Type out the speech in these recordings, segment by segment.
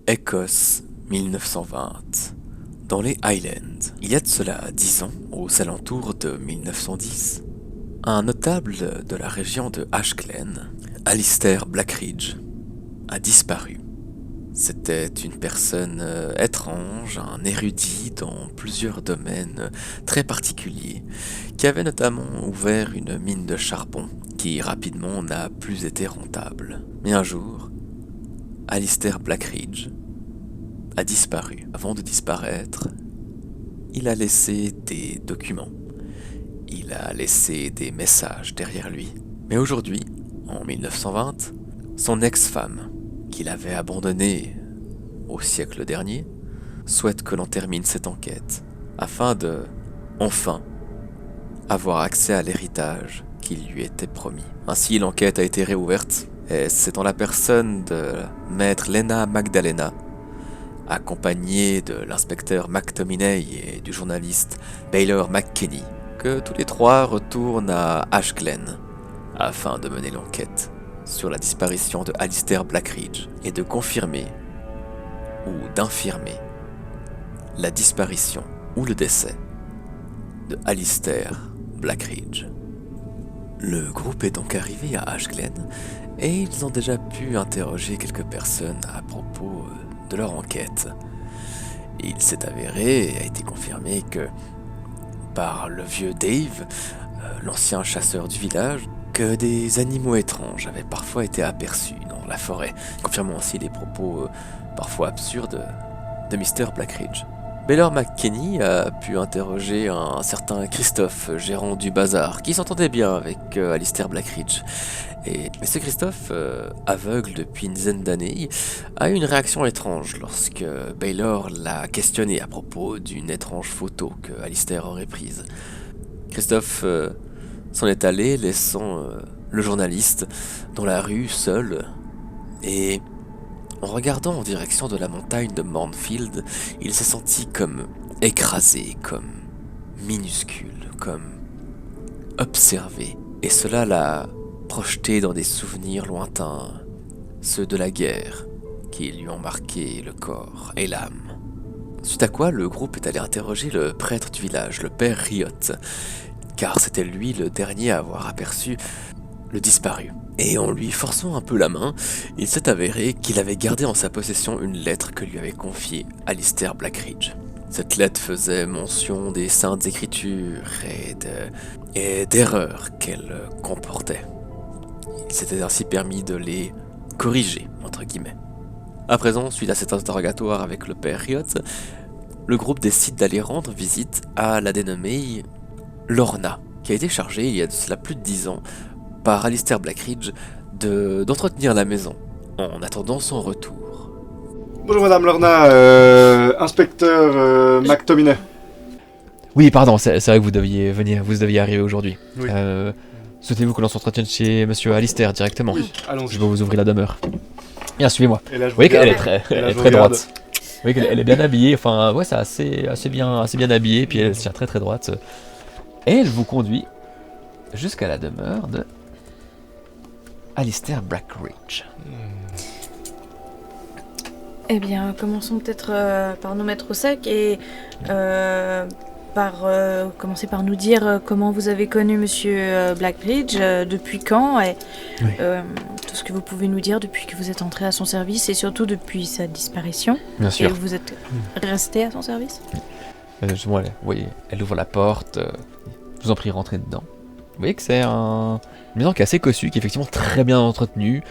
Écosse, 1920. Dans les Highlands, il y a de cela 10 ans, aux alentours de 1910, un notable de la région de Ashglen, Alistair Blackridge, a disparu. C'était une personne étrange, un érudit dans plusieurs domaines très particuliers, qui avait notamment ouvert une mine de charbon qui rapidement n'a plus été rentable. Mais un jour, Alistair Blackridge a disparu. Avant de disparaître, il a laissé des documents. Il a laissé des messages derrière lui. Mais aujourd'hui, en 1920, son ex-femme, qu'il avait abandonnée au siècle dernier, souhaite que l'on termine cette enquête afin de, enfin, avoir accès à l'héritage qui lui était promis. Ainsi, l'enquête a été réouverte et c'est dans la personne de maître Lena Magdalena, accompagné de l'inspecteur McTominay et du journaliste Baylor McKinney, que tous les trois retournent à Ashglen afin de mener l'enquête sur la disparition de Alistair Blackridge et de confirmer ou d'infirmer la disparition ou le décès de Alistair Blackridge. Le groupe est donc arrivé à Ashglen et ils ont déjà pu interroger quelques personnes à propos de leur enquête. Il s'est avéré et a été confirmé que par le vieux Dave, l'ancien chasseur du village, que des animaux étranges avaient parfois été aperçus dans la forêt, confirmant aussi les propos parfois absurdes de Mr. Blackridge. Baylor McKinney a pu interroger un certain Christophe, gérant du bazar, qui s'entendait bien avec Alistair Blackridge. Mais ce Christophe, aveugle depuis une dizaine d'années, a eu une réaction étrange lorsque Baylor l'a questionné à propos d'une étrange photo que Alistair aurait prise. Christophe s'en est allé, laissant le journaliste dans la rue seul, et en regardant en direction de la montagne de Mornfield, il s'est senti comme écrasé, comme minuscule, comme observé. Et cela l'a projeté dans des souvenirs lointains, ceux de la guerre, qui lui ont marqué le corps et l'âme. Suite à quoi, le groupe est allé interroger le prêtre du village, le père Riot, car c'était lui le dernier à avoir aperçu le disparu. Et en lui forçant un peu la main, il s'est avéré qu'il avait gardé en sa possession une lettre que lui avait confiée Alistair Blackridge. Cette lettre faisait mention des saintes écritures et d'erreurs qu'elle comportait. Il s'était ainsi permis de les corriger, entre guillemets. À présent, suite à cet interrogatoire avec le père Riot, le groupe décide d'aller rendre visite à la dénommée Lorna, qui a été chargée il y a de cela plus de 10 ans par Alistair Blackridge d'entretenir la maison en attendant son retour. Bonjour Madame Lorna, inspecteur McTominay. Oui, pardon, c'est vrai que vous deviez arriver aujourd'hui. Oui. Souhaitez-vous que l'on s'entretienne chez Monsieur Alistair directement? Oui, allons-y. Je vais vous ouvrir la demeure. Bien, suivez-moi. Et là, je Vous voyez qu'elle est regarde. très, Et là, elle est je très regarde. droite. Vous voyez qu'elle est bien habillée, enfin, ouais, c'est assez bien habillée, puis elle se tient très très droite. Et elle vous conduit jusqu'à la demeure de Alistair Blackridge. Eh bien, commençons peut-être par nous mettre au sec et commencer par nous dire comment vous avez connu Monsieur Blackridge, depuis quand, et Oui. tout ce que vous pouvez nous dire depuis que vous êtes entré à son service et surtout depuis sa disparition. Bien Et sûr. vous êtes resté à son service. Justement, vous voyez, elle ouvre la porte. Je vous en prie, rentrez dedans. Vous voyez que c'est une maison qui est assez cossue, qui est effectivement très bien entretenue.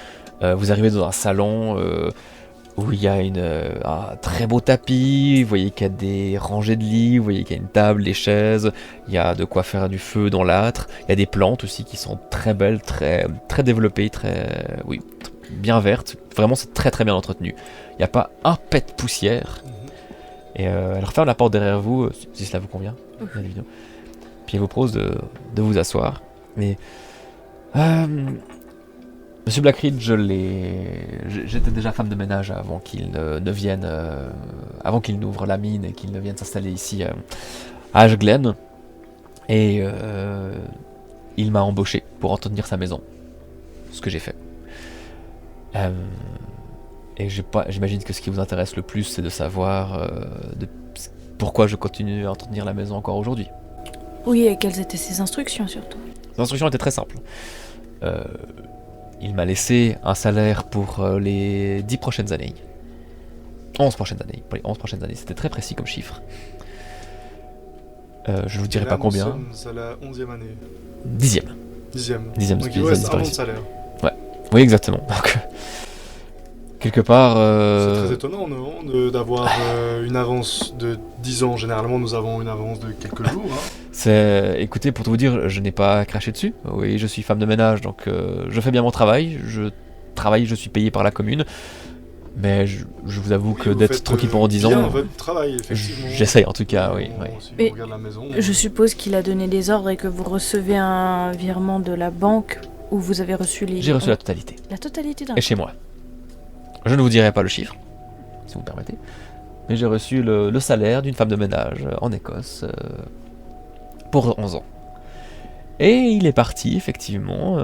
Vous arrivez dans un salon où il y a un très beau tapis. Vous voyez qu'il y a des rangées de lits. Vous voyez qu'il y a une table, des chaises. Il y a de quoi faire du feu dans l'âtre. Il y a des plantes aussi qui sont très belles, très, très développées, bien vertes. Vraiment, c'est très très bien entretenu. Il n'y a pas un pet de poussière. Et elle referme la porte derrière vous, si cela vous convient, bien évidemment. Puis elle vous propose de vous asseoir. Mais Monsieur Blackridge, j'étais déjà femme de ménage avant qu'il ne vienne, avant qu'il n'ouvre la mine et qu'il ne vienne s'installer ici à Ashglen. Et il m'a embauché pour entretenir sa maison, ce que j'ai fait. Et j'imagine que ce qui vous intéresse le plus, c'est de savoir pourquoi je continue à entretenir la maison encore aujourd'hui. Oui, et quelles étaient ses instructions surtout? Les instructions étaient très simples. Il m'a laissé un salaire pour les 10 prochaines années. 11 prochaines années. Pour les 11 prochaines années. C'était très précis comme chiffre. Je vous dirai Et là, pas combien. Nous sommes à la 11e année. 10e. 10e. Donc Donc il vous reste un an de salaire. Oui, exactement. Donc, quelque part... C'est très étonnant, non, d'avoir une avance de 10 ans. Généralement, nous avons une avance de quelques jours. Écoutez, pour tout vous dire, je n'ai pas craché dessus. Oui, je suis femme de ménage, donc je fais bien mon travail. Je suis payé par la commune. Mais je vous avoue que vous d'être faites, tranquille pendant 10 bien ans... votre travail, effectivement. J'essaye en tout cas, oui. Si Mais on regarde la maison, Je suppose qu'il a donné des ordres et que vous recevez un virement de la banque où vous avez reçu les... J'ai reçu la totalité. La totalité d'un... Et chez moi. Je ne vous dirai pas le chiffre, si vous me permettez. Mais j'ai reçu le salaire d'une femme de ménage en Écosse pour 11 ans. Et il est parti, effectivement,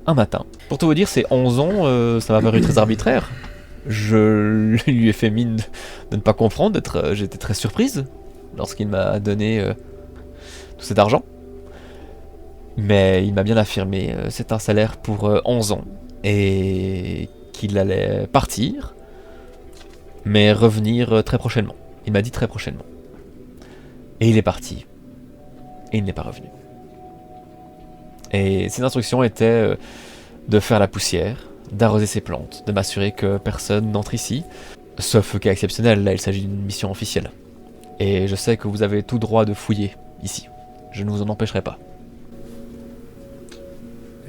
un matin. Pour tout vous dire, ces 11 ans, ça m'a paru très arbitraire. Je lui ai fait mine de ne pas comprendre, j'étais très surprise lorsqu'il m'a donné tout cet argent. Mais il m'a bien affirmé, c'est un salaire pour 11 ans. Et qu'il allait partir, mais revenir très prochainement. Il m'a dit très prochainement. Et il est parti. Et il n'est pas revenu. Et ses instructions étaient de faire la poussière, d'arroser ses plantes, de m'assurer que personne n'entre ici, sauf cas exceptionnel, là il s'agit d'une mission officielle. Et je sais que vous avez tout droit de fouiller ici. Je ne vous en empêcherai pas.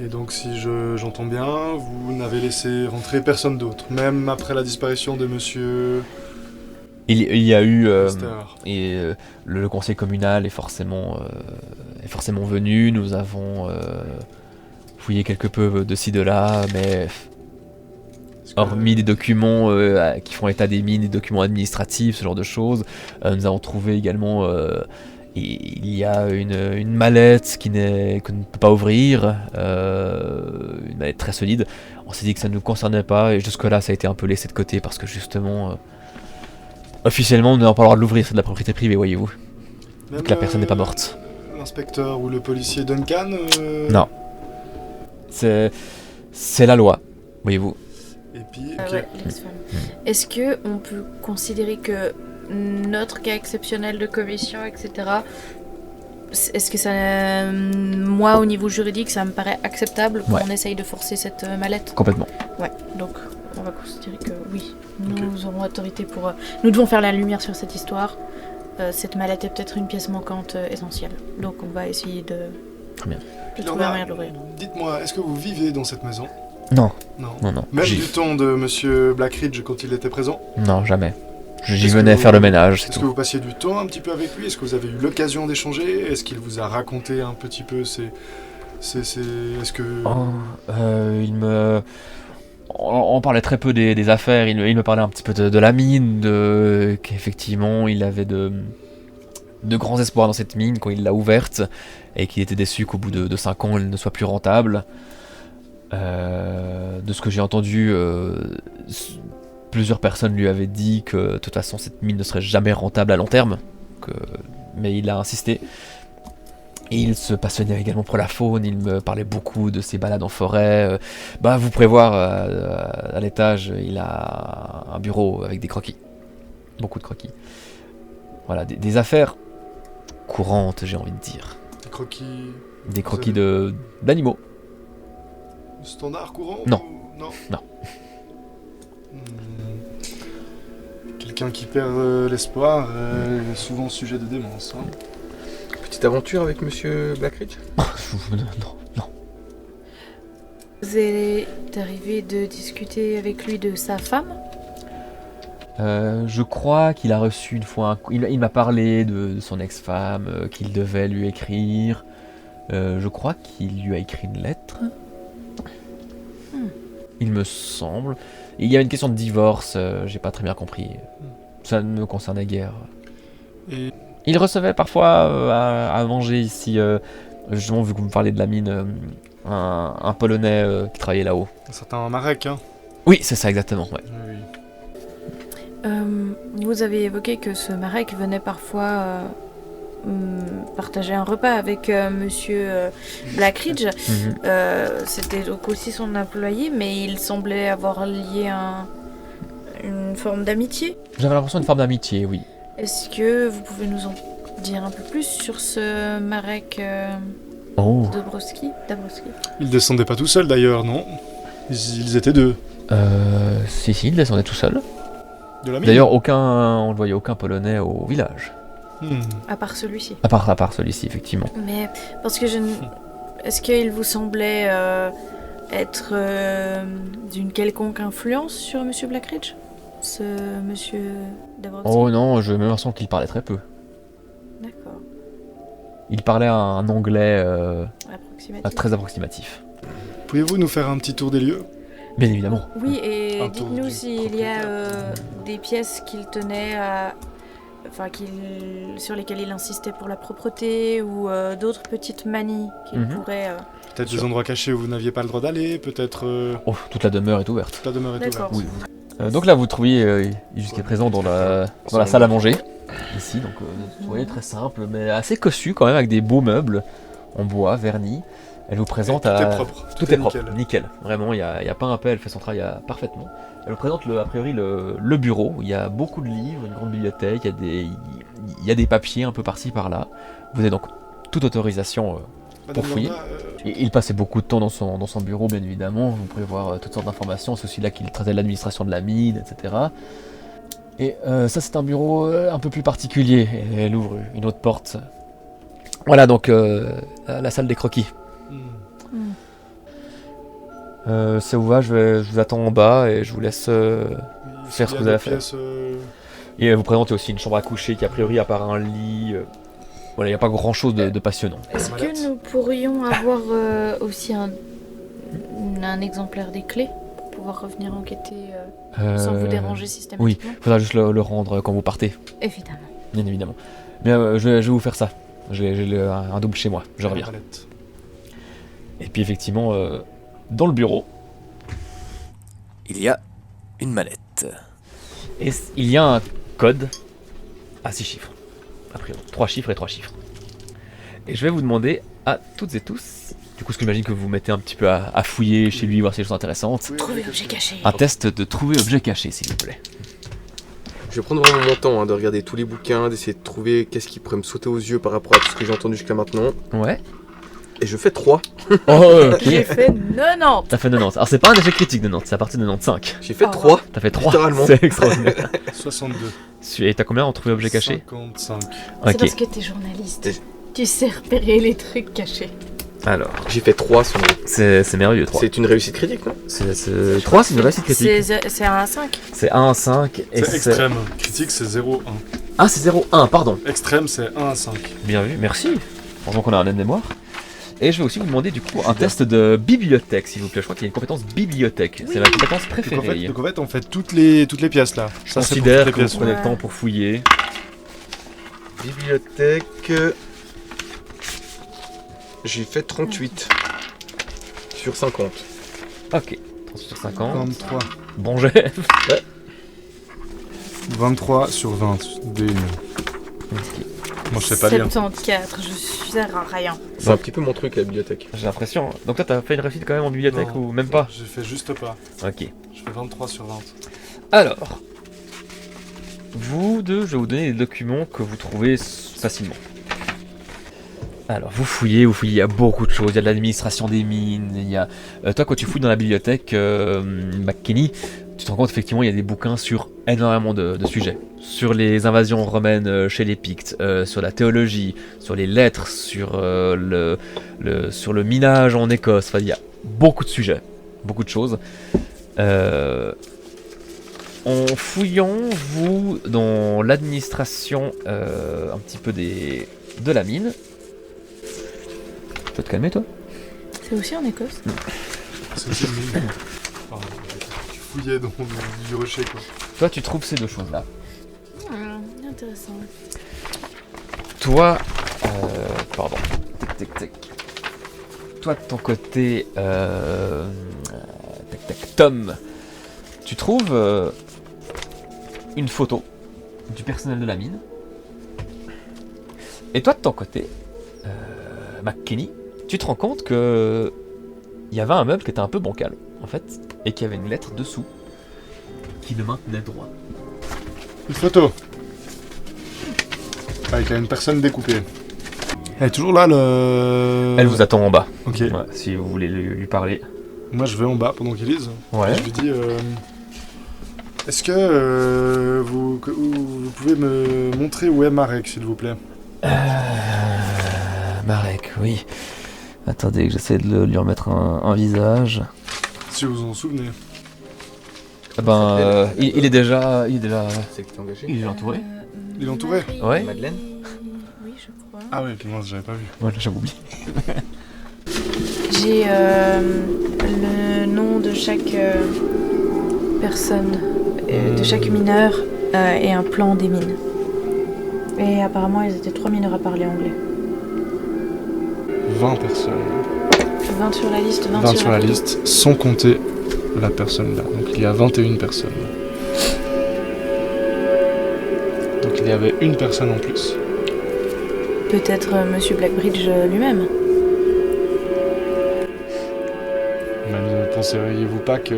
Et donc, si j'entends bien, vous n'avez laissé rentrer personne d'autre, même après la disparition de monsieur... Il y a eu... Mister. Le conseil communal est forcément venu, nous avons fouillé quelque peu de ci de là, mais hormis des documents qui font état des mines, des documents administratifs, ce genre de choses, nous avons trouvé également... il y a une mallette qu'on ne peut pas ouvrir, une mallette très solide. On s'est dit que ça ne nous concernait pas, et jusque là ça a été un peu laissé de côté parce que justement... officiellement, on n'a pas le droit de l'ouvrir, c'est de la propriété privée, voyez-vous. Même, Donc la personne n'est pas morte. L'inspecteur ou le policier Duncan Non. C'est la loi, voyez-vous. Et puis, Ah ok. ouais, l'ex-femme. Est-ce que on peut considérer que notre cas exceptionnel de commission, etc., est-ce que ça... moi, au niveau juridique, ça me paraît acceptable qu'on Ouais. essaye de forcer cette mallette? Complètement. Ouais, donc on va considérer que oui, nous aurons autorité pour... nous devons faire la lumière sur cette histoire. Cette mallette est peut-être une pièce manquante essentielle. Donc on va essayer de... Très bien. de trouver un moyen de l'ouvrir. Dites-moi, est-ce que vous vivez dans cette maison? Non, Non. non. Même J'y- du temps de monsieur Blackridge quand il était présent? Non, jamais. J'y Est-ce venais que faire le vous- ménage, c'est Est-ce que tout. vous passiez du temps un petit peu avec lui? Est-ce que vous avez eu l'occasion d'échanger? Est-ce qu'il vous a raconté un petit peu est-ce que... Il me... On parlait très peu des affaires, il me parlait un petit peu de la mine, qu'effectivement il avait de grands espoirs dans cette mine quand il l'a ouverte, et qu'il était déçu qu'au bout de 5 ans elle ne soit plus rentable. De ce que j'ai entendu, plusieurs personnes lui avaient dit que de toute façon cette mine ne serait jamais rentable à long terme, mais il a insisté. Et il se passionnait également pour la faune, il me parlait beaucoup de ses balades en forêt. Vous pourrez voir à l'étage, il a un bureau avec des croquis. Beaucoup de croquis. Voilà, des affaires courantes, j'ai envie de dire. Des croquis Des croquis d'animaux. standard courant? Non. Ou... Non. Non. Quelqu'un qui perd l'espoir est souvent sujet de démence. Hein. Petite aventure avec monsieur Blackridge? Non. Vous est arrivé de discuter avec lui de sa femme? Je crois qu'il a reçu une fois il m'a parlé de son ex-femme, qu'il devait lui écrire. Je crois qu'il lui a écrit une lettre. Il me semble. Et il y avait une question de divorce, j'ai pas très bien compris. Ça ne me concernait guère. Et Il recevait parfois à manger ici, justement vu que vous me parlez de la mine, un Polonais qui travaillait là-haut. un certain Marek, hein. Oui, c'est ça exactement. Ouais. Oui. Vous avez évoqué que ce Marek venait parfois partager un repas avec monsieur Blackridge. C'était donc aussi son employé, mais il semblait avoir lié une forme d'amitié. J'avais l'impression d'une forme d'amitié, oui. Est-ce que vous pouvez nous en dire un peu plus sur ce Marek Oh. Dabrowski? Ils descendaient pas tout seuls d'ailleurs, non? Ils étaient deux. Si, il descendait tout seul. De la mine. D'ailleurs, on ne voyait aucun Polonais au village. À part celui-ci. À part celui-ci, effectivement. Mais parce que est-ce qu'il vous semblait être d'une quelconque influence sur monsieur Blackridge? Ce monsieur Dabrowski? Oh non, j'ai même l'impression qu'il parlait très peu. D'accord. Il parlait un anglais Approximatif. très approximatif. Pouvez-vous nous faire un petit tour des lieux? Bien évidemment. Oui, et Un tour dites-nous du s'il y a propriétaire. des pièces qu'il tenait à... Enfin, sur lesquelles il insistait pour la propreté, ou d'autres petites manies qu'il pourrait... Peut-être des endroits cachés où vous n'aviez pas le droit d'aller, peut-être Oh, toute la demeure est ouverte. la demeure est D'accord. ouverte. Oui. Donc là, vous trouviez jusqu'à présent dans la salle à manger. Ici, donc vous voyez, très simple, mais assez cossu quand même, avec des beaux meubles en bois, vernis. Elle vous présente Tout est propre. Tout est propre, nickel. Vraiment, il n'y a pas un peu, elle fait son travail parfaitement. Elle vous présente a priori le bureau. Il y a beaucoup de livres, une grande bibliothèque, il y a des papiers un peu par-ci par-là. Vous avez donc toute autorisation Madame pour fouiller. Lorna, Il passait beaucoup de temps dans son bureau, bien évidemment. Vous pouvez voir toutes sortes d'informations. C'est aussi là qu'il traitait de l'administration de la mine, etc. Et ça, c'est un bureau un peu plus particulier. Et elle ouvre une autre porte. Voilà, donc la salle des croquis. Ça vous va, je vous attends en bas et je vous laisse faire ce que vous avez à faire. Et elle vous présente aussi une chambre à coucher qui, a priori, à part un lit, voilà, il n'y a pas grand chose de passionnant. Est-ce que nous pourrions avoir aussi un exemplaire des clés pour pouvoir revenir enquêter sans vous déranger systématiquement? Oui, il faudra juste le rendre quand vous partez, Évidemment. bien évidemment. Mais je vais vous faire ça. J'ai un double chez moi, je reviens. Et puis effectivement, dans le bureau, Il y a une mallette. et il y a un code à 6 chiffres. A priori, 3 chiffres et 3 chiffres. Et je vais vous demander à toutes et tous, du coup ce que j'imagine que vous mettez un petit peu à fouiller chez lui, voir si des choses intéressantes, Trouver objet caché. un test de trouver objet caché s'il vous plaît. Je vais prendre vraiment mon temps de regarder tous les bouquins, d'essayer de trouver qu'est-ce qui pourrait me sauter aux yeux par rapport à tout ce que j'ai entendu jusqu'à maintenant. Ouais. Et je fais 3. Oh ok. J'ai fait 90. T'as fait 90. Alors c'est pas un échec critique de 90, c'est à partir de 95. J'ai fait Oh. 3. T'as fait 3. Littéralement. C'est extraordinaire. 62. Et t'as combien en trouvé objet caché? 55. C'est Ok. parce que t'es journaliste. Tu sais repérer les trucs cachés. Alors, J'ai fait 3 sur le... c'est merveilleux 3. C'est une réussite critique, non? 3 c'est une réussite critique. C'est un 5. C'est 1 à 5 et C'est extrême. Critique, c'est 0-1. Ah c'est 0-1, pardon. Extrême, c'est 1 à 5. Bien vu, merci. Franchement qu'on a un aide mémoire. Et je vais aussi vous demander du coup un test de bibliothèque s'il vous plaît. Je crois qu'il y a une compétence bibliothèque. C'est ma compétence préférée. Donc en fait, on fait toutes les pièces là. Je Ça, c'est pour considère toutes que les vous pièces. prenez ouais. le temps pour fouiller. Bibliothèque... J'ai fait 38. Sur 50. Ok, 30 sur 50. 23. Bon jet. 23 sur 20. Des... Ok. Moi, je sais pas lire. 74, je suis à rien. C'est un petit peu mon truc, la bibliothèque. J'ai l'impression. Donc toi t'as fait une réussite quand même en bibliothèque Non. ou même pas? J'ai fait juste pas. Ok. Je fais 23 sur 20. Alors, vous deux, je vais vous donner des documents que vous trouvez facilement. Alors, vous fouillez, il y a beaucoup de choses. Il y a de l'administration des mines, il y a... toi, quand tu fouilles dans la bibliothèque McKinney, tu te rends compte effectivement il y a des bouquins sur énormément de sujets. Sur les invasions romaines chez les Pictes, sur la théologie, sur les lettres, sur sur le minage en Écosse. Enfin, il y a beaucoup de sujets, beaucoup de choses. En fouillant, vous, dans l'administration un petit peu de la mine... Tu peux te calmer, toi? C'est aussi en Écosse. C'est aussi une mine. Enfin, tu fouillais dans du rocher quoi. Toi, tu trouves ces deux choses-là. Intéressant. Toi, pardon. Tic, tic, tic. Toi, de ton côté, tac, tac, Tom, tu trouves une photo du personnel de la mine. Et toi, de ton côté, McKinney, tu te rends compte que il y avait un meuble qui était un peu bancal, en fait, et qu'il y avait une lettre dessous qui le maintenait droit. Une photo. Avec une personne découpée. Elle est toujours là, le... Elle vous attend en bas, Ok. ouais, si vous voulez lui parler. Moi, je vais en bas pendant qu'il lise. Ouais. Je lui dis... Est-ce que vous pouvez me montrer où est Marek, s'il vous plaît? Marek, oui. Attendez que j'essaie de lui remettre un visage. Si vous vous en souvenez. Il est déjà... C'est que t'es engagé. Il est entouré. Il est entouré? Ouais. Madeleine? Oui, je crois. Ah oui, mince, j'avais pas vu. Voilà, j'avais oublié. J'ai le nom de chaque personne, de chaque mineur et un plan des mines. Et apparemment, ils étaient 3 mineurs à parler anglais. 20 personnes. 20 sur la liste, 20 sur la photo. liste, sans compter la personne là. Donc il y a 21 personnes. Donc il y avait une personne en plus. Peut-être Monsieur Blackbridge lui-même. Mais ne penseriez-vous pas que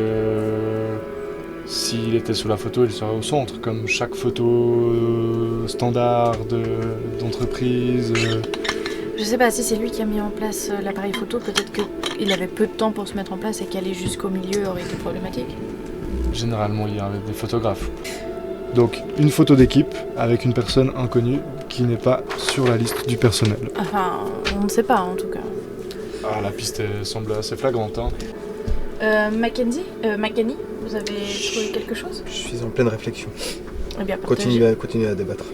s'il était sous la photo, il serait au centre, comme chaque photo standard d'entreprise Je sais pas si c'est lui qui a mis en place l'appareil photo, peut-être qu'il avait peu de temps pour se mettre en place et qu'aller jusqu'au milieu aurait été problématique. Généralement, il y avait des photographes. Donc, une photo d'équipe avec une personne inconnue qui n'est pas sur la liste du personnel. Enfin, on ne sait pas en tout cas. Ah, la piste semble assez flagrante, hein. McKenny, vous avez trouvé quelque chose? Je suis en pleine réflexion. Eh bien, partagez. Continuez à débattre.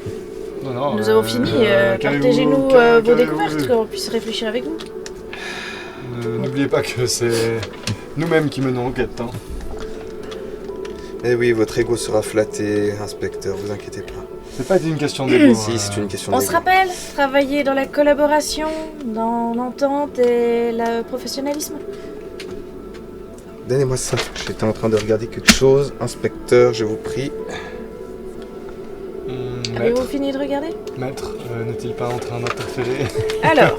Non, Nous avons fini, partagez-nous vos découvertes, qu'on puisse réfléchir avec vous. N'oubliez pas que c'est nous-mêmes qui menons l'enquête, hein. Eh oui, votre ego sera flatté, inspecteur, vous inquiétez pas. C'est pas une question d'ego. Si, c'est une question On d'ego. se rappelle, travailler dans la collaboration, dans l'entente et le professionnalisme. Donnez-moi ça. J'étais en train de regarder quelque chose. Inspecteur, je vous prie. Avez-vous fini de regarder? Maître, n'est-il pas en train d'interférer? Alors,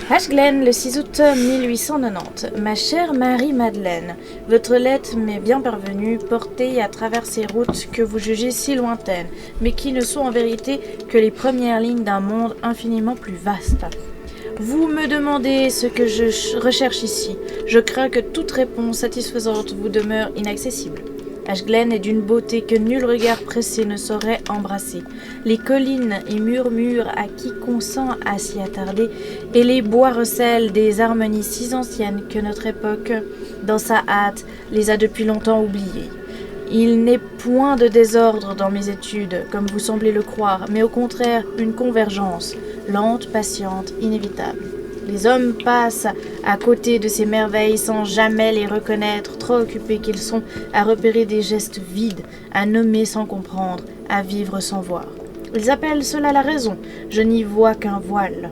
Ashglen, le 6 août 1890. Ma chère Marie-Madeleine, votre lettre m'est bien parvenue, portée à travers ces routes que vous jugez si lointaines, mais qui ne sont en vérité que les premières lignes d'un monde infiniment plus vaste. Vous me demandez ce que je recherche ici. Je crains que toute réponse satisfaisante vous demeure inaccessible. Ashglen est d'une beauté que nul regard pressé ne saurait embrasser. Les collines y murmurent à qui consent à s'y attarder, et les bois recèlent des harmonies si anciennes que notre époque, dans sa hâte, les a depuis longtemps oubliées. Il n'est point de désordre dans mes études, comme vous semblez le croire, mais au contraire une convergence, lente, patiente, inévitable. Les hommes passent à côté de ces merveilles sans jamais les reconnaître, trop occupés qu'ils sont à repérer des gestes vides, à nommer sans comprendre, à vivre sans voir. Ils appellent cela la raison, je n'y vois qu'un voile.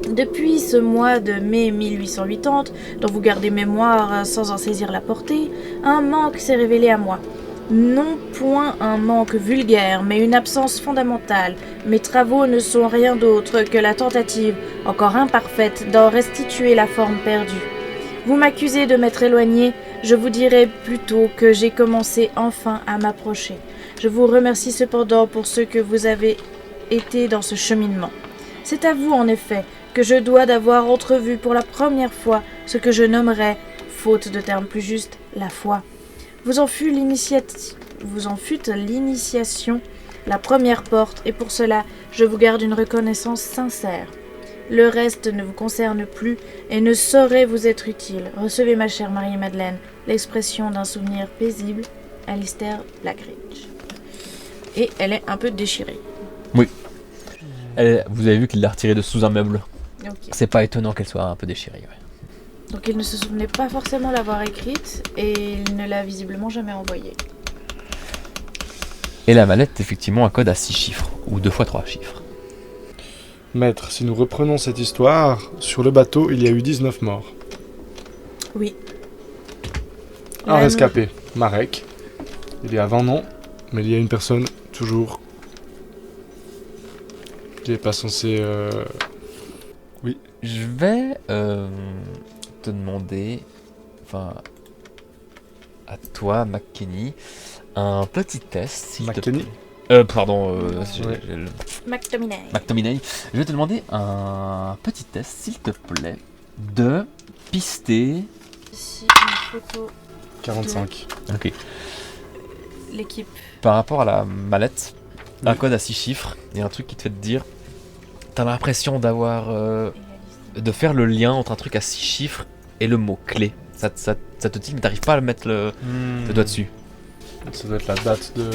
Depuis ce mois de mai 1880, dont vous gardez mémoire sans en saisir la portée, un manque s'est révélé à moi. Non point un manque vulgaire, mais une absence fondamentale. Mes travaux ne sont rien d'autre que la tentative, encore imparfaite, d'en restituer la forme perdue. Vous m'accusez de m'être éloigné, je vous dirai plutôt que j'ai commencé enfin à m'approcher. Je vous remercie cependant pour ce que vous avez été dans ce cheminement. C'est à vous, en effet, que je dois d'avoir entrevu pour la première fois ce que je nommerais, faute de terme plus juste, la foi. Vous en fûtes l'initiation, la première porte, et pour cela, je vous garde une reconnaissance sincère. Le reste ne vous concerne plus et ne saurait vous être utile. Recevez, ma chère Marie-Madeleine, l'expression d'un souvenir paisible, Alistair Blackridge. Et elle est un peu déchirée. Vous avez vu qu'il l'a retirée de sous un meuble. Ok. C'est pas étonnant qu'elle soit un peu déchirée. Ouais. Donc il ne se souvenait pas forcément l'avoir écrite et il ne l'a visiblement jamais envoyée. Et la mallette est effectivement un code à 6 chiffres, ou 2 fois 3 chiffres. Maître, si nous reprenons cette histoire, sur le bateau, il y a eu 19 morts. Oui. Un rescapé. Marek. Il est à 20 ans, mais il y a une personne, toujours, qui est pas censée... Oui. Je vais te demander, enfin, à toi, McKenny, un petit test, s'il te plaît. McKenny. Pardon, Ouais. McTominay. McTominay. Je vais te demander un petit test, s'il te plaît, de pister. Ici, une photo 45. Ok. l'équipe. Par rapport à la mallette, Oui. un code à 6 chiffres et un truc qui te fait te dire, t'as l'impression d'avoir, de faire le lien entre un truc à 6 chiffres et le mot clé. Ça te dit, mais t'arrives pas à mettre le doigt dessus. Ça doit être la date de...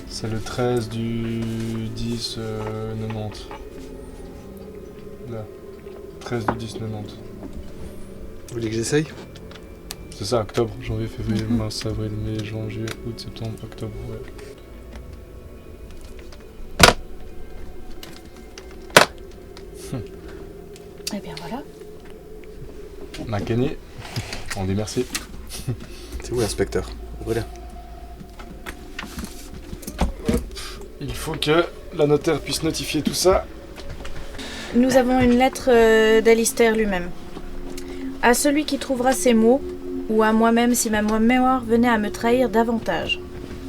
C'est le 13 du 10 90. Là. 13 du 10 90. Vous voulez que j'essaye? C'est ça, octobre, janvier, février, mars, avril, mai, juin, juillet, août, septembre, octobre, ouais. Eh bien voilà. McKenny, on dit merci. C'est où l'inspecteur? Ouvrez-la. Il faut que la notaire puisse notifier tout ça. Nous avons une lettre d'Alistair lui-même. À celui qui trouvera ces mots, ou à moi-même si ma mémoire venait à me trahir davantage.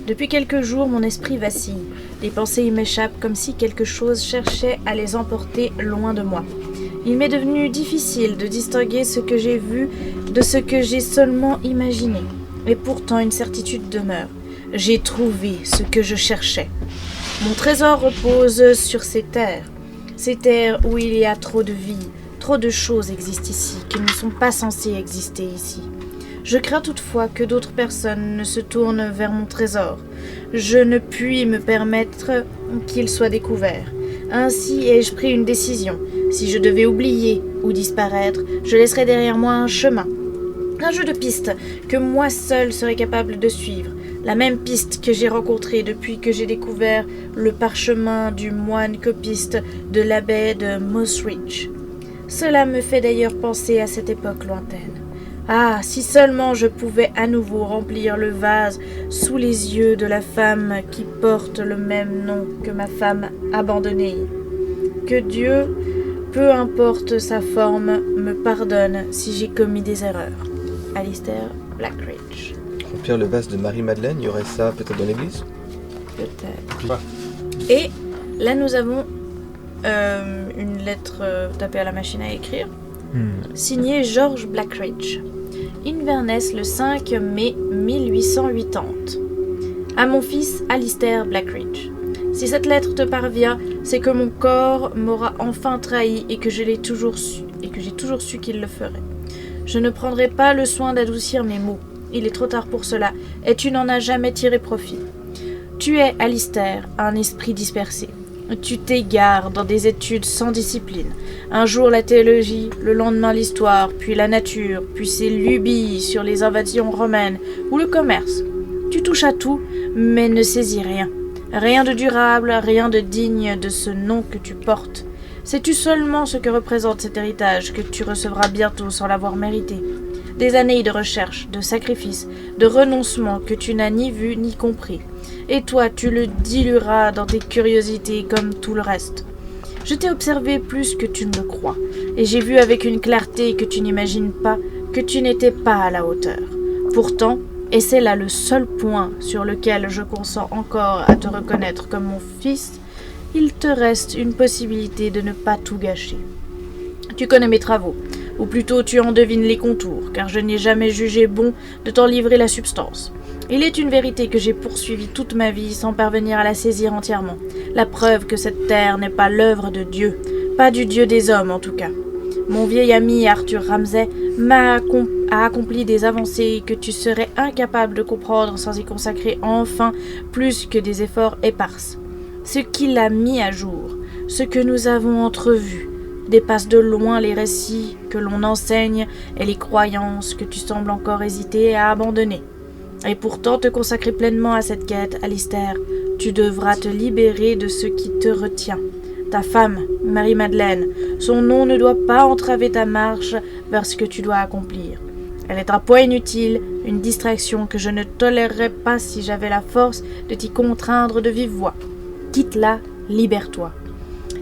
Depuis quelques jours, mon esprit vacille. Les pensées y m'échappent comme si quelque chose cherchait à les emporter loin de moi. Il m'est devenu difficile de distinguer ce que j'ai vu de ce que j'ai seulement imaginé. Et pourtant une certitude demeure. J'ai trouvé ce que je cherchais. Mon trésor repose sur ces terres. Ces terres où il y a trop de vie, trop de choses existent ici qui ne sont pas censées exister ici. Je crains toutefois que d'autres personnes ne se tournent vers mon trésor. Je ne puis me permettre qu'il soit découvert. Ainsi ai-je pris une décision. Si je devais oublier ou disparaître, je laisserais derrière moi un chemin. Un jeu de pistes que moi seul serais capable de suivre. La même piste que j'ai rencontrée depuis que j'ai découvert le parchemin du moine copiste de l'abbaye de Mossridge. Cela me fait d'ailleurs penser à cette époque lointaine. Ah, si seulement je pouvais à nouveau remplir le vase sous les yeux de la femme qui porte le même nom que ma femme abandonnée. Que Dieu, peu importe sa forme, me pardonne si j'ai commis des erreurs. Alistair Blackridge. Remplir le vase de Marie-Madeleine, il y aurait ça peut-être dans l'église? Peut-être. Et là, nous avons une lettre tapée à la machine à écrire, signée George Blackridge. Inverness, le 5 mai 1880. À mon fils Alistair Blackridge. Si cette lettre te parvient, c'est que mon corps m'aura enfin trahi et que j'ai toujours su qu'il le ferait. Je ne prendrai pas le soin d'adoucir mes mots. Il est trop tard pour cela, et tu n'en as jamais tiré profit. Tu es, Alistair, un esprit dispersé. Tu t'égares dans des études sans discipline. Un jour la théologie, le lendemain l'histoire, puis la nature, puis ces lubies sur les invasions romaines ou le commerce. Tu touches à tout, mais ne saisis rien. Rien de durable, rien de digne de ce nom que tu portes. Sais-tu seulement ce que représente cet héritage que tu recevras bientôt sans l'avoir mérité? Des années de recherche, de sacrifice, de renoncement que tu n'as ni vu ni compris. Et toi, tu le dilueras dans tes curiosités comme tout le reste. Je t'ai observé plus que tu ne le crois, et j'ai vu avec une clarté que tu n'imagines pas que tu n'étais pas à la hauteur. Pourtant, et c'est là le seul point sur lequel je consens encore à te reconnaître comme mon fils, il te reste une possibilité de ne pas tout gâcher. Tu connais mes travaux, ou plutôt tu en devines les contours, car je n'ai jamais jugé bon de t'en livrer la substance. Il est une vérité que j'ai poursuivie toute ma vie sans parvenir à la saisir entièrement. La preuve que cette terre n'est pas l'œuvre de Dieu, pas du Dieu des hommes en tout cas. Mon vieil ami Arthur Ramsay a accompli des avancées que tu serais incapable de comprendre sans y consacrer enfin plus que des efforts éparses. Ce qu'il a mis à jour, ce que nous avons entrevu, dépasse de loin les récits que l'on enseigne et les croyances que tu sembles encore hésiter à abandonner. Et pourtant te consacrer pleinement à cette quête, Alistair, tu devras te libérer de ce qui te retient. Ta femme, Marie-Madeleine, son nom ne doit pas entraver ta marche vers ce que tu dois accomplir. Elle est un poids inutile, une distraction que je ne tolérerais pas si j'avais la force de t'y contraindre de vive voix. Quitte-la, libère-toi.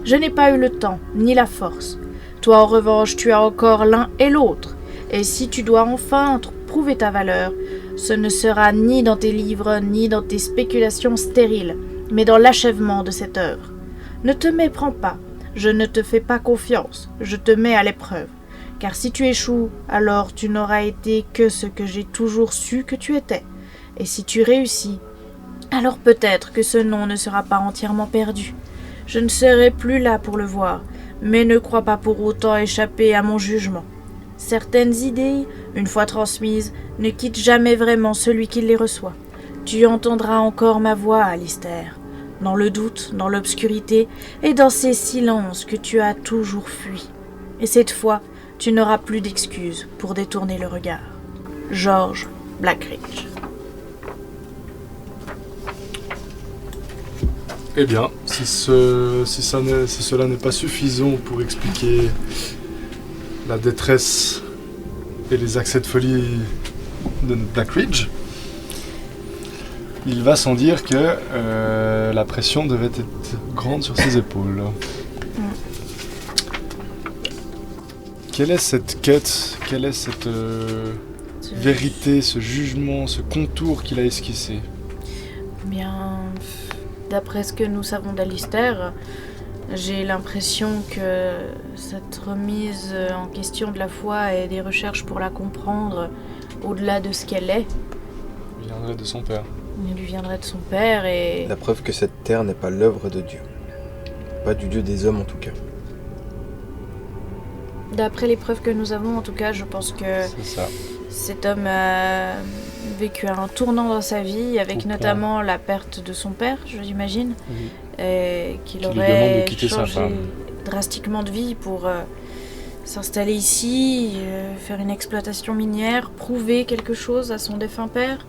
Je n'ai pas eu le temps, ni la force. Toi, en revanche, tu as encore l'un et l'autre. Et si tu dois enfin prouver ta valeur, ce ne sera ni dans tes livres, ni dans tes spéculations stériles, mais dans l'achèvement de cette œuvre. Ne te méprends pas, je ne te fais pas confiance, je te mets à l'épreuve. Car si tu échoues, alors tu n'auras été que ce que j'ai toujours su que tu étais. Et si tu réussis, alors peut-être que ce nom ne sera pas entièrement perdu. Je ne serai plus là pour le voir, mais ne crois pas pour autant échapper à mon jugement. Certaines idées, une fois transmises, ne quittent jamais vraiment celui qui les reçoit. Tu entendras encore ma voix, Alistair, dans le doute, dans l'obscurité et dans ces silences que tu as toujours fuis. Et cette fois, tu n'auras plus d'excuses pour détourner le regard. George Blackridge. Eh bien, si cela n'est pas suffisant pour expliquer la détresse et les accès de folie de Blackridge, il va sans dire que la pression devait être grande sur ses épaules. Quelle est cette quête? Quelle est cette vérité, ce jugement, ce contour qu'il a esquissé? Bien, d'après ce que nous savons d'Alistair, j'ai l'impression que cette remise en question de la foi et des recherches pour la comprendre au-delà de ce qu'elle est, Viendrait de son père. il lui viendrait de son père et... La preuve que cette terre n'est pas l'œuvre de Dieu. Pas du Dieu des hommes en tout cas. D'après les preuves que nous avons, en tout cas, je pense que C'est ça. cet homme a vécu un tournant dans sa vie, avec Au point. notamment la perte de son père, je l'imagine, et qu'il Qui lui aurait demande de quitter sa changé femme. drastiquement de vie pour s'installer ici, faire une exploitation minière, prouver quelque chose à son défunt père.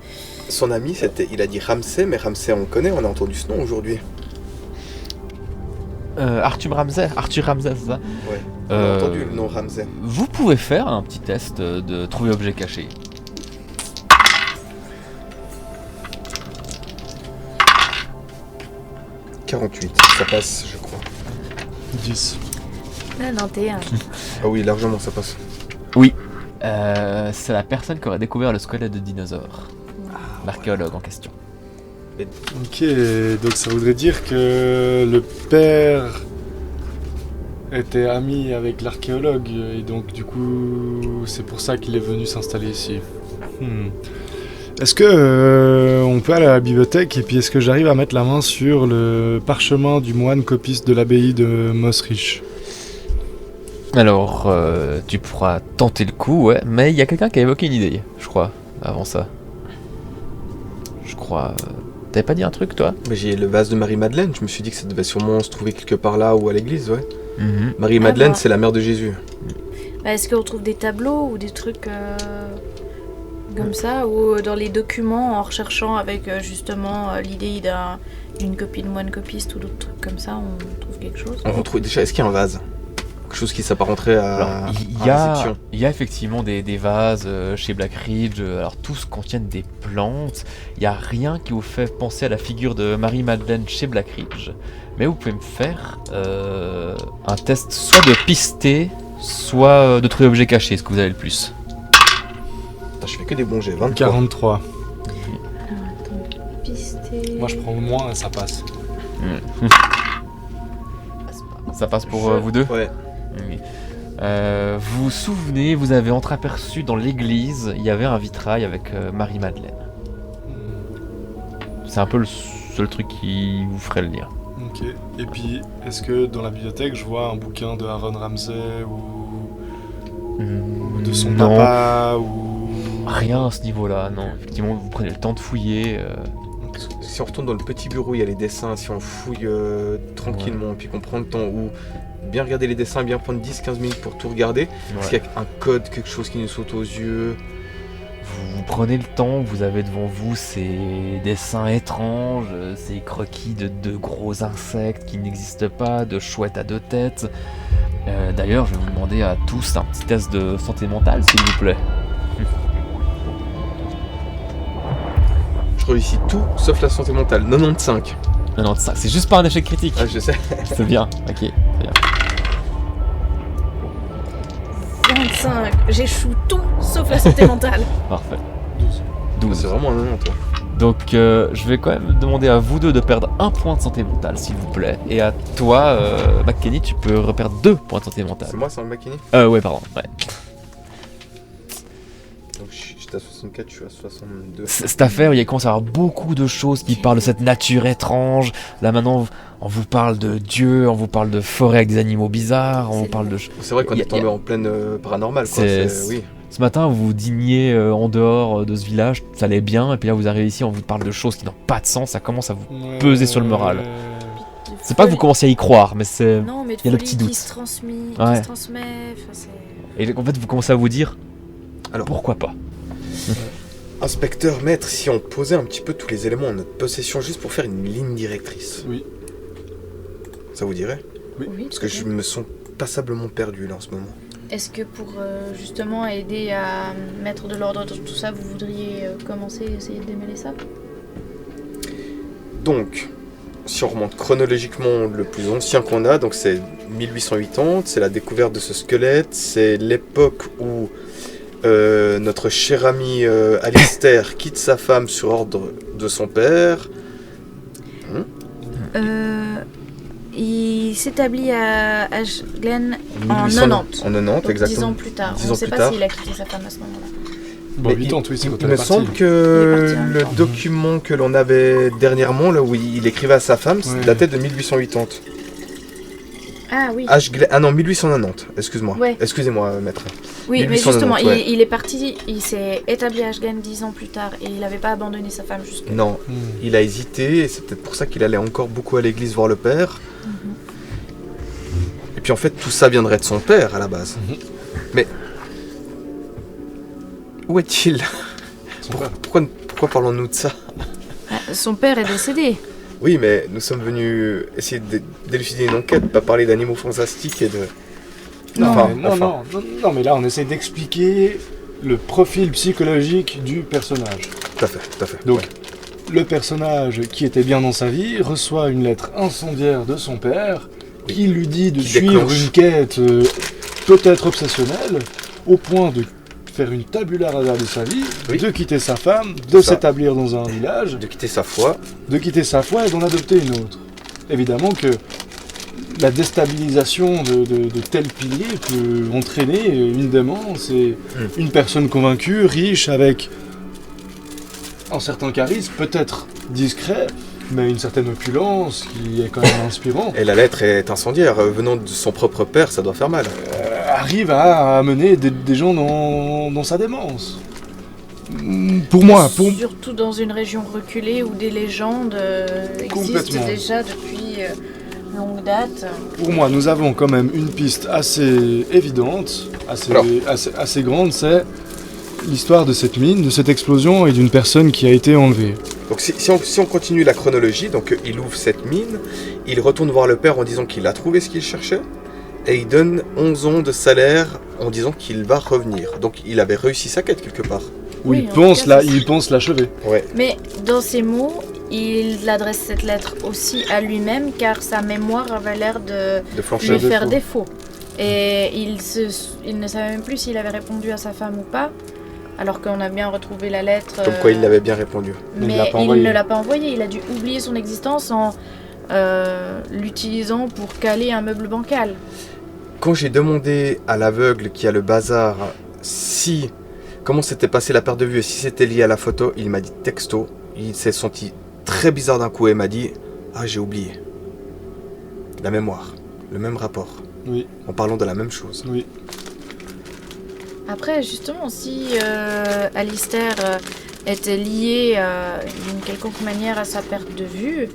Son ami, il a dit Ramsay, mais Ramsay on le connaît, on a entendu ce nom aujourd'hui. Arthur Ramsay, c'est ça? Ouais, on a entendu le nom Ramsay. Vous pouvez faire un petit test de trouver objet caché. 48, ça passe je crois. 10. Ah non, t'es un. Ah oui, largement ça passe. C'est la personne qui aurait découvert le squelette de dinosaure. L'archéologue en question. Ok, donc ça voudrait dire que le père était ami avec l'archéologue et donc du coup c'est pour ça qu'il est venu s'installer ici. Est-ce que on peut aller à la bibliothèque et puis est-ce que j'arrive à mettre la main sur le parchemin du moine copiste de l'abbaye de Mosrich? Alors, tu pourras tenter le coup, ouais, mais il y a quelqu'un qui a évoqué une idée, je crois, avant ça. Je crois... T'avais pas dit un truc, toi? Mais j'ai le vase de Marie-Madeleine, je me suis dit que ça devait sûrement se trouver quelque part là ou à l'église, ouais. Mhm. Marie-Madeleine, Ah bah. c'est la mère de Jésus. Bah, est-ce qu'on trouve des tableaux ou des trucs comme ça, ou dans les documents en recherchant avec justement l'idée d'une copie de moine copiste ou d'autres trucs comme ça, on trouve quelque chose? On trouve déjà, est-ce qu'il y a un vase? Quelque chose qui s'apparenterait à, Alors, il à y a, réception. il y a effectivement des vases chez Blackridge, alors tous contiennent des plantes, il n'y a rien qui vous fait penser à la figure de Marie-Madeleine chez Blackridge, mais vous pouvez me faire un test soit de pister, soit de trouver objet caché, ce que vous avez le plus. Putain, je fais que des bons jets, 23. 43. Alors, attends, pister... Moi je prends au moins et ça passe. Ça passe pour vous deux? Ouais. Oui. Vous vous souvenez, vous avez entreaperçu dans l'église, il y avait un vitrail avec Marie-Madeleine. C'est un peu le seul truc qui vous ferait le lien. Ok. Et puis, est-ce que dans la bibliothèque, je vois un bouquin de Aaron Ramsay ou de son Non, papa ou... rien à ce niveau-là, non. Effectivement, vous prenez le temps de fouiller. Si on retourne dans le petit bureau, il y a les dessins, si on fouille tranquillement, puis qu'on prend le temps, ou bien regarder les dessins, bien prendre 10-15 minutes pour tout regarder, est-ce qu'il y a un code, quelque chose qui nous saute aux yeux? Vous prenez le temps, vous avez devant vous ces dessins étranges, ces croquis de gros insectes qui n'existent pas, de chouettes à 2 têtes. D'ailleurs, je vais vous demander à tous un petit test de santé mentale, s'il vous plaît. réussi tout sauf la santé mentale. 95. 95, c'est juste pas un échec critique. Ah, je sais. C'est bien, ok, c'est bien. 25. J'échoue tout sauf la santé mentale. Parfait. 12. 12. C'est vraiment un nom, toi. Donc je vais quand même demander à vous deux de perdre 1 point de santé mentale, s'il vous plaît. Et à toi, McKenny, tu peux reperdre 2 points de santé mentale. C'est moi, c'est un McKinney. Ouais, pardon, ouais. Donc j'étais à 64, je suis à 62. Cette affaire, il commence à y avoir beaucoup de choses qui parlent de cette nature étrange. Là maintenant, on vous parle de Dieu, on vous parle de forêt avec des animaux bizarres, on vous parle de... C'est vrai qu'on Y a- est tombé en pleine paranormal, quoi. Oui. Ce matin, vous vous dîniez en dehors de ce village, ça allait bien, et puis là vous arrivez ici, on vous parle de choses qui n'ont pas de sens, ça commence à vous... Peser sur le moral. C'est pas que vous commencez à y croire, mais c'est... Non, mais de y a le folie petit doute. qui se transmet, Ouais. qui se transmet. Enfin, c'est... Et en fait, vous commencez à vous dire, Alors. pourquoi pas? Inspecteur, maître, si on posait un petit peu tous les éléments en notre possession juste pour faire une ligne directrice. Oui. Ça vous dirait? Oui, Parce que je me sens passablement perdu là en ce moment. Est-ce que pour justement aider à mettre de l'ordre dans tout ça, vous voudriez commencer à essayer de démêler ça? Donc, si on remonte chronologiquement le plus ancien qu'on a, donc c'est 1880, c'est la découverte de ce squelette, c'est l'époque où notre cher ami Alistair quitte sa femme sur ordre de son père. Il s'établit à Ashglen en 1800 90. En 90, Donc 10 exactement. ans plus tard. 10 On ne ans sait plus pas tard. s'il a quitté sa femme à ce moment-là. Bon, Mais 8 ans, oui, c'est quand Il elle me est partie. semble Il est que parti en le même temps. document que l'on avait dernièrement, là où il écrivait à sa femme, Ouais. datait de 1880. Ah oui. Ah non, 1890, excuse-moi. Ouais. Excusez-moi, maître. Oui, mais 1890, justement, ouais. il est parti, il s'est établi à Ashglen 10 ans plus tard et il n'avait pas abandonné sa femme jusque. Non, Hmm. il a hésité, et c'est peut-être pour ça qu'il allait encore beaucoup à l'église voir le père. Et puis en fait, tout ça viendrait de son père à la base. Mhm. Mais où est-il? Son père. Pourquoi parlons-nous de ça? Ah, son père est décédé. Oui, mais nous sommes venus essayer d'élucider une enquête, pas parler d'animaux fantastiques et de... Non, Enfin, mais, non, mais là, on essaie d'expliquer le profil psychologique du personnage. Tout à fait, tout à fait. Donc, Ouais. le personnage qui était bien dans sa vie reçoit une lettre incendiaire de son père qui lui dit de Qui suivre déclenche. une quête peut-être obsessionnelle au point de faire une tabula rasa de sa vie, Oui. de quitter sa femme, de Ça. s'établir dans un village, De quitter sa foi. de quitter sa foi et d'en adopter une autre. Évidemment que la déstabilisation de tels piliers peut entraîner une démence et une personne convaincue, riche, avec un certain charisme, peut-être discret, mais une certaine opulence qui est quand même inspirant, Et la lettre est incendiaire. Venant de son propre père, ça doit faire mal. arrive à amener des gens dans sa démence. Pour moi, Surtout dans une région reculée où des légendes existent Complètement. déjà depuis longue date. Pour moi, nous avons quand même une piste assez évidente, Alors. assez grande, c'est l'histoire de cette mine, de cette explosion et d'une personne qui a été enlevée. Donc si on continue la chronologie, donc il ouvre cette mine, il retourne voir le père en disant qu'il a trouvé ce qu'il cherchait, et il donne 11 ans de salaire en disant qu'il va revenir. Donc il avait réussi sa quête quelque part. Où Oui, il en pense tout cas, il pense l'achever. Ouais. Mais dans ces mots, il adresse cette lettre aussi à lui-même car sa mémoire avait l'air de De flancher. lui faire défaut. défaut. Et il ne savait même plus s'il avait répondu à sa femme ou pas, alors qu'on a bien retrouvé la lettre. Comme quoi il l'avait bien répondu. Mais il Mais l'a pas il envoyé. ne l'a pas envoyé, il a dû oublier son existence en l'utilisant pour caler un meuble bancal. Quand j'ai demandé à l'aveugle qui a le bazar comment s'était passé la perte de vue et si c'était lié à la photo, il m'a dit texto. Il s'est senti très bizarre d'un coup et m'a dit « Ah, j'ai oublié. » La mémoire, le même rapport, Oui, en parlant de la même chose. oui. Après, justement, si Alistair était lié d'une quelconque manière à sa perte de vue,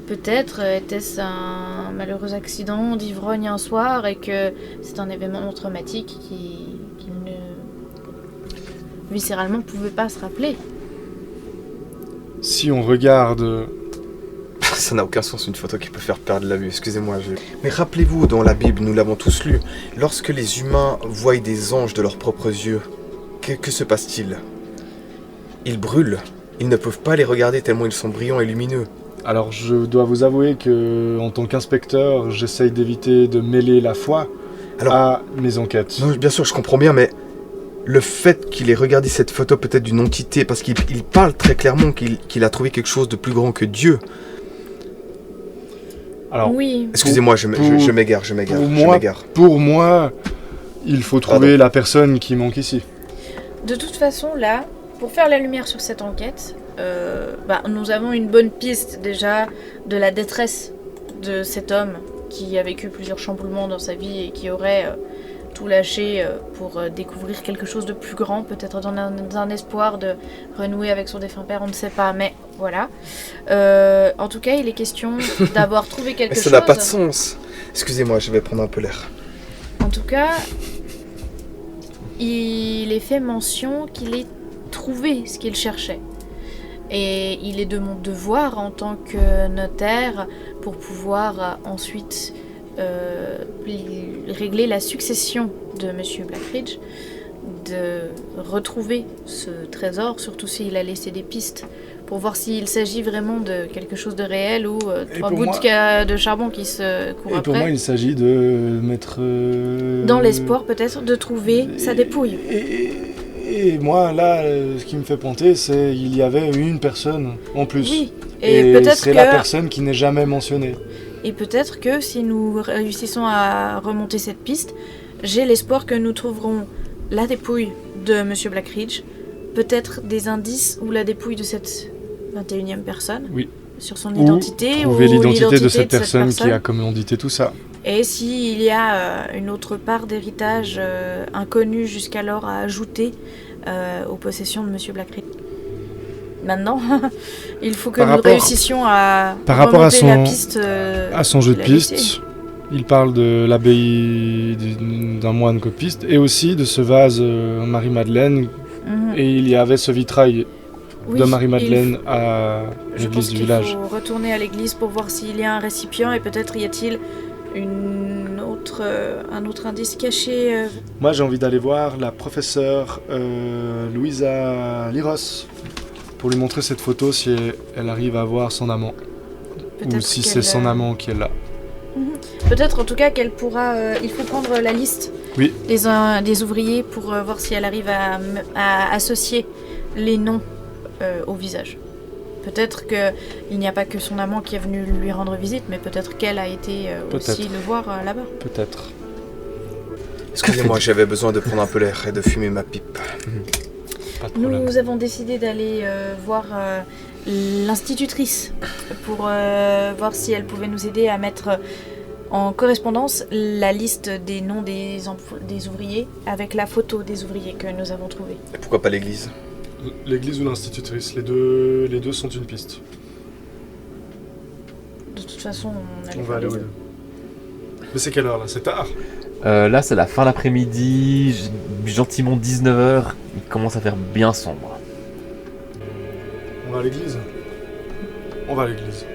peut-être était-ce un malheureux accident d'ivrogne un soir et que c'est un événement traumatique qu'il ne viscéralement pouvait pas se rappeler. Si on regarde... Ça n'a aucun sens une photo qui peut faire perdre la vue, excusez-moi. Mais rappelez-vous, dans la Bible, nous l'avons tous lu, lorsque les humains voient des anges de leurs propres yeux, que se passe-t-il? Ils brûlent. Ils ne peuvent pas les regarder tellement ils sont brillants et lumineux. Alors je dois vous avouer que, en tant qu'inspecteur, j'essaye d'éviter de mêler la foi à mes enquêtes. Non, bien sûr, je comprends bien, mais le fait qu'il ait regardé cette photo peut-être d'une entité, parce qu'il parle très clairement qu'il a trouvé quelque chose de plus grand que Dieu. Alors, Oui. Excusez-moi, je m'égare. Pour moi, il faut trouver la personne qui manque ici. De toute façon, là, pour faire la lumière sur cette enquête, nous avons une bonne piste déjà de la détresse de cet homme qui a vécu plusieurs chamboulements dans sa vie et qui aurait tout lâché pour découvrir quelque chose de plus grand, peut-être dans un espoir de renouer avec son défunt père, on ne sait pas, mais voilà. En tout cas, il est question d'avoir trouvé quelque chose. Ça n'a pas de sens. Excusez-moi, je vais prendre un peu l'air. En tout cas, il est fait mention qu'il ait trouvé ce qu'il cherchait. Et il est de mon devoir en tant que notaire pour pouvoir ensuite régler la succession de Monsieur Blackridge, de retrouver ce trésor, surtout s'il a laissé des pistes, pour voir s'il s'agit vraiment de quelque chose de réel ou trois bouts de charbon qui se courent après. Et pour moi, il s'agit de mettre... Dans l'espoir peut-être de trouver sa dépouille. Et moi, là, ce qui me fait ponter, c'est qu'il y avait une personne en plus. Oui, et peut-être c'est la personne qui n'est jamais mentionnée. Et peut-être que si nous réussissons à remonter cette piste, j'ai l'espoir que nous trouverons la dépouille de Monsieur Blackridge, peut-être des indices ou la dépouille de cette 21e personne, sur son identité, trouver l'identité de cette personne qui a commandité tout ça. Et s'il y a une autre part d'héritage inconnue jusqu'alors à ajouter aux possessions de Monsieur Blackridge. Maintenant, il faut que nous réussissions à remonter la piste. À son jeu de piste, il parle de l'abbaye d'un moine copiste et aussi de ce vase Marie-Madeleine. Et il y avait ce vitrail de Marie-Madeleine à l'église du village. Il faut retourner à l'église pour voir s'il y a un récipient et peut-être y a-t-il un autre indice caché. Moi, j'ai envie d'aller voir la professeure Louisa Liros pour lui montrer cette photo si elle arrive à voir son amant. Ou si c'est son amant qui est là. Peut-être en tout cas qu'elle pourra... il faut prendre la liste des ouvriers pour voir si elle arrive à associer les noms au visage. Peut-être qu'il n'y a pas que son amant qui est venu lui rendre visite, mais peut-être qu'elle a été aussi le voir là-bas. Peut-être. Excusez-moi, j'avais besoin de prendre un peu l'air et de fumer ma pipe. Nous avons décidé d'aller voir l'institutrice pour voir si elle pouvait nous aider à mettre en correspondance la liste des noms des ouvriers avec la photo des ouvriers que nous avons trouvés. Et pourquoi pas l'église ? L'église ou l'institutrice, les deux sont une piste. De toute façon, on va aller aux deux. Mais c'est quelle heure là ? C'est tard ? Là, c'est la fin d'après-midi, gentiment 19h. Il commence à faire bien sombre. On va à l'église ? On va à l'église.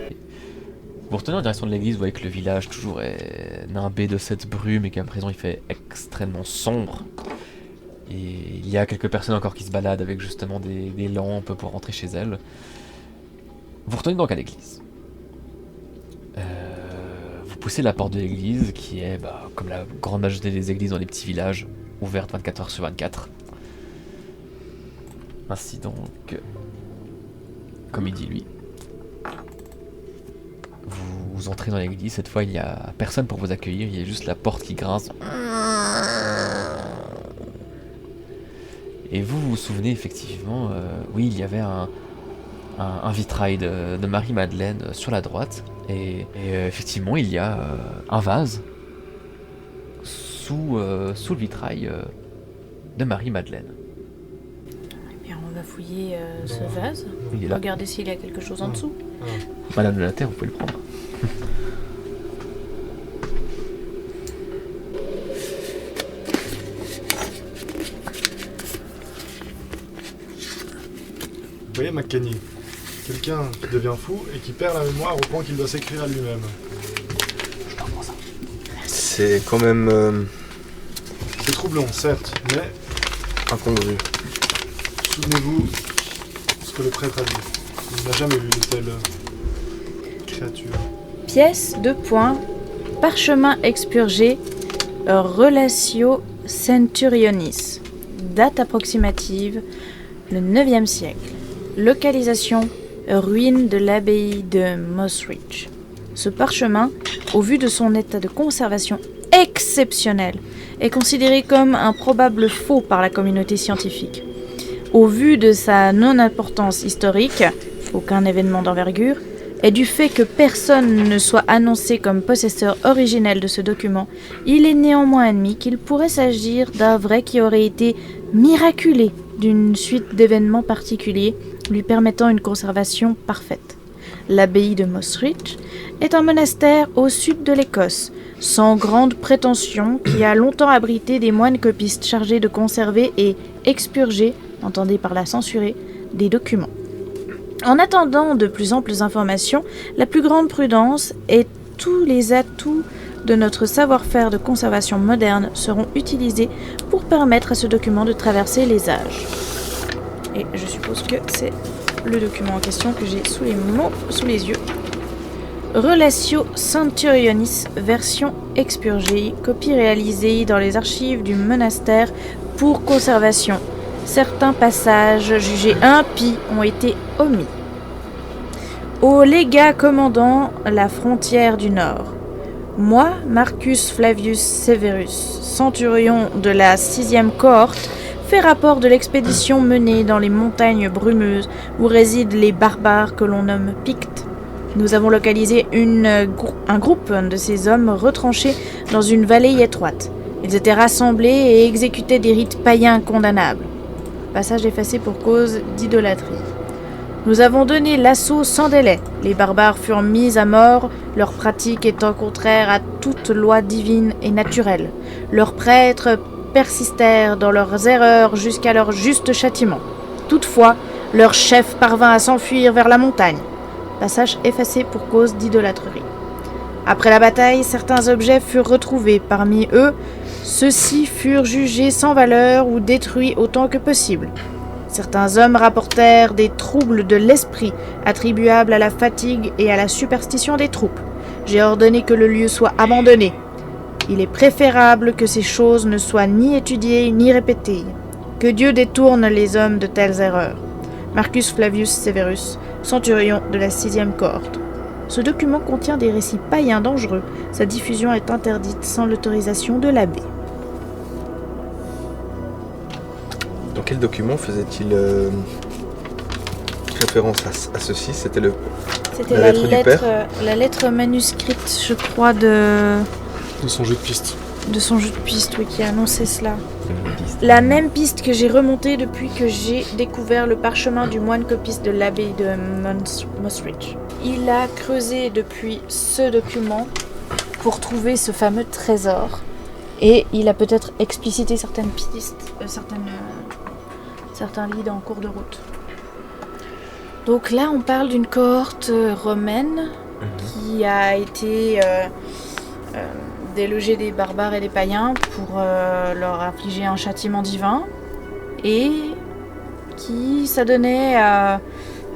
Vous retournez en direction de l'église, vous voyez que le village toujours est nimbé de cette brume et qu'à présent il fait extrêmement sombre. Et il y a quelques personnes encore qui se baladent avec justement des lampes pour rentrer chez elles. Vous retournez donc à l'église. Vous poussez la porte de l'église qui est, comme la grande majorité des églises dans les petits villages, ouverte 24h/24. Ainsi donc, comme il dit lui. Vous entrez dans l'église, cette fois il n'y a personne pour vous accueillir, il y a juste la porte qui grince. Et vous vous souvenez effectivement, oui, il y avait un vitrail de Marie-Madeleine sur la droite, et effectivement il y a un vase sous le vitrail de Marie-Madeleine. Eh bien, on va fouiller ce vase, regarder s'il y a quelque chose en dessous. Madame de la Terre, vous pouvez le prendre. Vous voyez McKenny, quelqu'un qui devient fou et qui perd la mémoire au point qu'il doit s'écrire à lui-même. Je t'envoie ça. C'est quand même... C'est troublant, certes, mais... incongru. Souvenez-vous ce que le prêtre a vu. Il n'a jamais vu de telle créature. Pièce, 2 points, parchemin expurgé, Relatio Centurionis. Date approximative, le 9e siècle. Localisation, ruine de l'abbaye de Mossridge. Ce parchemin, au vu de son état de conservation exceptionnel, est considéré comme un probable faux par la communauté scientifique. Au vu de sa non-importance historique, aucun événement d'envergure, et du fait que personne ne soit annoncé comme possesseur originel de ce document, il est néanmoins admis qu'il pourrait s'agir d'un vrai qui aurait été miraculé d'une suite d'événements particuliers lui permettant une conservation parfaite. L'abbaye de Mossridge est un monastère au sud de l'Écosse, sans grande prétention, qui a longtemps abrité des moines copistes chargés de conserver et expurger, entendez par là censurer, des documents. En attendant de plus amples informations, la plus grande prudence et tous les atouts de notre savoir-faire de conservation moderne seront utilisés pour permettre à ce document de traverser les âges. Et je suppose que c'est le document en question que j'ai sous les yeux. Relatio Centurionis, version expurgée, copie réalisée dans les archives du monastère pour conservation. Certains passages jugés impies ont été omis. Au légat commandant la frontière du Nord, moi, Marcus Flavius Severus, centurion de la 6e cohorte, fais rapport de l'expédition menée dans les montagnes brumeuses où résident les barbares que l'on nomme Pictes. Nous avons localisé un groupe de ces hommes retranchés dans une vallée étroite. Ils étaient rassemblés et exécutaient des rites païens condamnables. Passage effacé pour cause d'idolâtrie. Nous avons donné l'assaut sans délai. Les barbares furent mis à mort, leurs pratiques étant contraires à toute loi divine et naturelle. Leurs prêtres persistèrent dans leurs erreurs jusqu'à leur juste châtiment. Toutefois, leur chef parvint à s'enfuir vers la montagne. Passage effacé pour cause d'idolâtrerie. Après la bataille, certains objets furent retrouvés. Parmi eux, ceux-ci furent jugés sans valeur ou détruits autant que possible. Certains hommes rapportèrent des troubles de l'esprit attribuables à la fatigue et à la superstition des troupes. J'ai ordonné que le lieu soit abandonné. Il est préférable que ces choses ne soient ni étudiées ni répétées. Que Dieu détourne les hommes de telles erreurs. Marcus Flavius Severus, centurion de la 6e cohorte. Ce document contient des récits païens dangereux. Sa diffusion est interdite sans l'autorisation de l'abbé. Dans quel document faisait-il référence à ceci? C'était C'était la lettre du père la lettre manuscrite, je crois, de son jeu de piste. son jeu de piste, oui, qui annonçait cela. La même piste que j'ai remontée depuis que j'ai découvert le parchemin du moine copiste de l'abbaye de Mossridge. Il a creusé depuis ce document pour trouver ce fameux trésor. Et il a peut-être explicité certaines pistes, certains leads en cours de route. Donc là, on parle d'une cohorte romaine qui a été délogée des barbares et des païens pour leur infliger un châtiment divin et qui s'adonnait à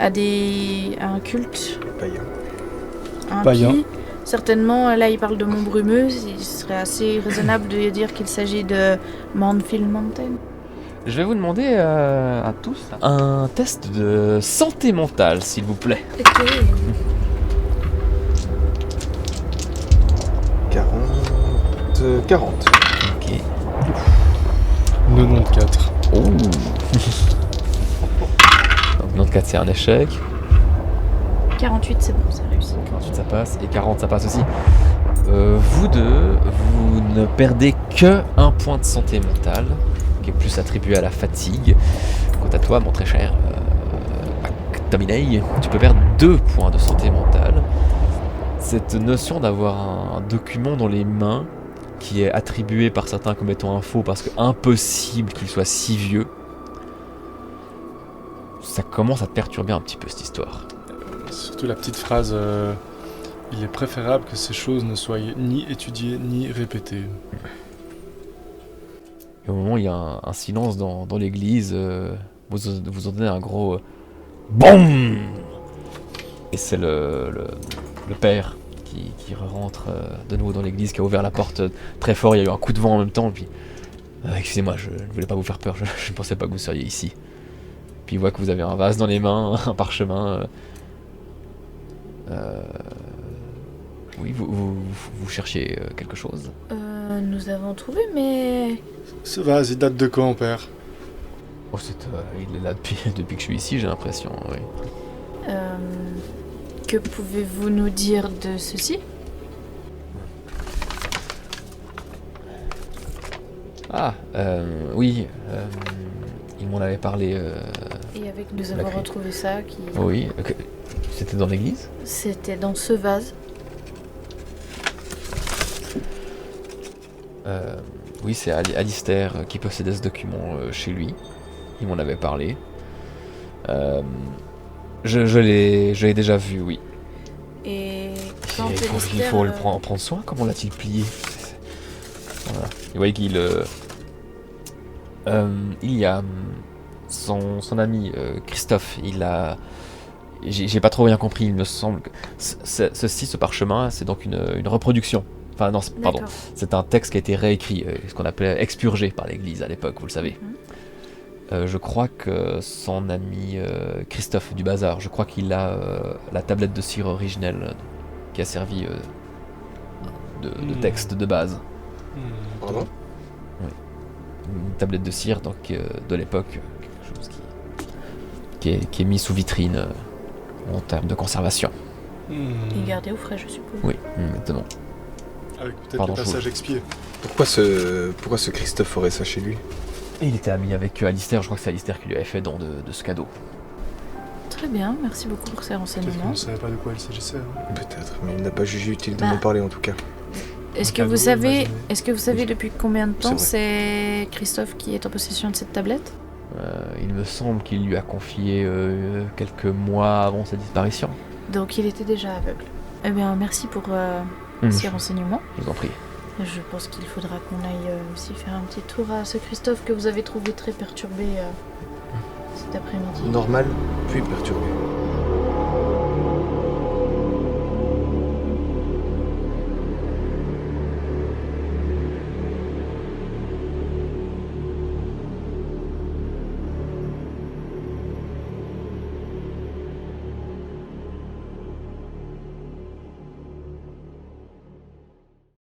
un culte Païen. Certainement, là il parle de Mont Brumeux, il serait assez raisonnable de dire qu'il s'agit de Mountfield Mountain. Je vais vous demander à tous un test de santé mentale, s'il vous plaît. Ok. 40. Ok. 94. Oh. Donc 94 c'est un échec, 48 c'est bon, ça réussit. 48 ça passe, et 40 ça passe aussi. Vous deux, vous ne perdez que un point de santé mentale, qui est plus attribué à la fatigue. Quant à toi, mon très cher Actominei, tu peux perdre 2 points de santé mentale. Cette notion d'avoir un document dans les mains, qui est attribué par certains comme étant un faux, parce que impossible qu'il soit si vieux, ça commence à te perturber un petit peu cette histoire. Surtout la petite phrase il est préférable que ces choses ne soient ni étudiées ni répétées. Et au moment où il y a un silence dans l'église, vous entendez un gros BOUM. Et c'est le père qui rentre de nouveau dans l'église, qui a ouvert la porte très fort. Il y a eu un coup de vent en même temps. Puis, excusez-moi, je ne voulais pas vous faire peur. Je ne pensais pas que vous seriez ici. Puis il voit que vous avez un vase dans les mains, un parchemin. Oui, vous cherchiez quelque chose. Nous avons trouvé, mais... Ce vase, il date de quand, père? Oh, il est là depuis que je suis ici, j'ai l'impression, oui. Que pouvez-vous nous dire de ceci? Ah, oui, il m'en avait parlé. Et avec nous avons clé. retrouvé ça qui... Oui, c'était dans l'église? C'était dans ce vase. Oui, c'est Alistair qui possédait ce document chez lui. Il m'en avait parlé. Je l'ai déjà vu, oui. Et quand Il faut Alistair, le prendre soin. Comment l'a-t-il plié? Voilà. Vous voyez qu'il il y a son ami Christophe. J'ai pas trop bien compris. Il me semble que ce parchemin, c'est donc une reproduction. Enfin non, pardon. D'accord. C'est un texte qui a été réécrit, ce qu'on appelait expurgé par l'Église à l'époque, vous le savez. Je crois que son ami Christophe du Bazar, je crois qu'il a la tablette de cire originelle qui a servi de texte de base. Pardon? Une tablette de cire donc, de l'époque, quelque chose qui est mis sous vitrine en termes de conservation. Et gardé au frais, je suppose. Oui, exactement. Avec peut-être Pardon, le passage expié. Pourquoi ce Christophe aurait ça chez lui? Et il était ami avec Alistair, je crois que c'est Alistair qui lui avait fait don de ce cadeau. Très bien, merci beaucoup pour ces Peut-être qu'on renseignements. ne savait pas de quoi il s'agissait. Hein. Peut-être, mais il n'a pas jugé utile de Bah. m'en parler en tout cas. Est-ce Un que vous cadeau, savez, imaginez. est-ce que vous savez depuis combien de temps C'est c'est Christophe qui est en possession de cette tablette? Il me semble qu'il lui a confié quelques mois avant sa disparition. Donc il était déjà aveugle. Eh bien, merci pour ces renseignements. Je vous en prie. Je pense qu'il faudra qu'on aille aussi faire un petit tour à ce Christophe que vous avez trouvé très perturbé cet après-midi. Normal, puis perturbé.